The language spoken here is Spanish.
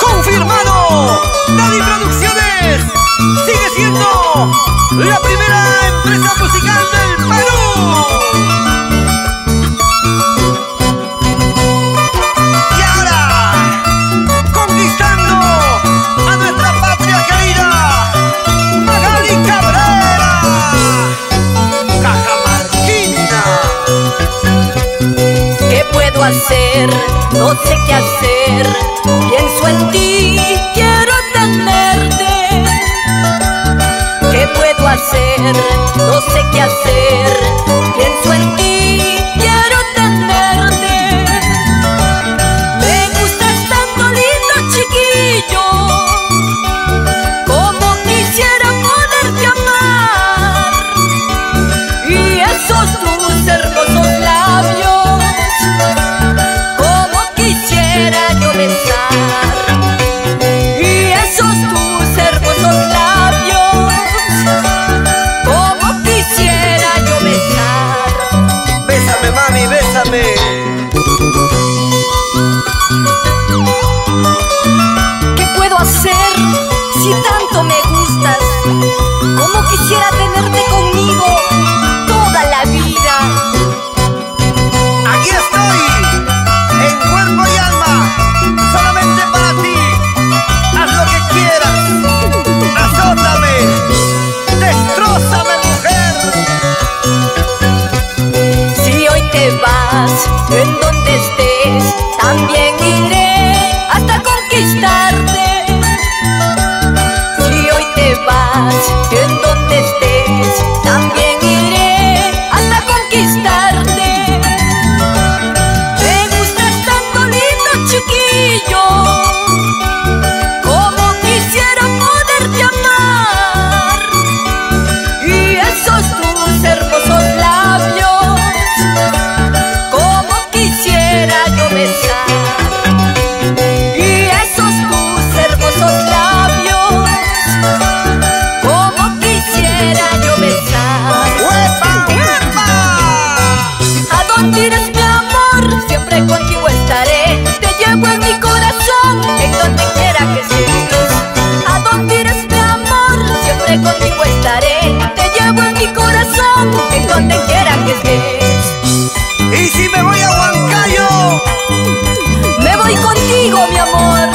¡Confirmado! Daddy Producciones sigue siendo la primera empresa musical del Perú. Y ahora, conquistando a nuestra patria querida, Magali Cabrera, Cajamarquina. ¿Qué puedo hacer? No sé qué hacer. Pienso en ti, quiero tenerte. ¿Qué puedo hacer? No sé qué hacer. Pienso en ti, quiero tenerte. Me gustas tanto, lindo chiquillo, como quisiera poderte amar. Y esos tus hermosos labios, como quisiera yo besar. Y esos tus hermosos labios, como quisiera yo besar. Bésame, mami, bésame. ¿Qué puedo hacer si tanto me gustas? Como quisiera tenerte conmigo toda la vida. Aquí estoy, en cuerpo y alma, solamente para ti. Haz lo que quieras, azótame, destrózame, mujer. Si hoy te vas, en donde estés, también iré hasta conquistarte. Si hoy te vas, en donde estés, también iré hasta conquistarte. Me gustas tanto, lindo chiquillo, como quisiera poderte amar. Y esos tus hermosos labios, como quisiera yo besar. Y esos tus hermosos labios, como quisiera yo besar. ¡Huepa, huepa! ¿A dónde irás, mi amor? Siempre contigo estaré. Te llevo en mi corazón, en donde quiera que estés. ¿A dónde irás, mi amor? Siempre contigo estaré. Te llevo en mi corazón, en donde quiera que estés. Y si me voy a Huancayo, Me voy contigo, mi amor.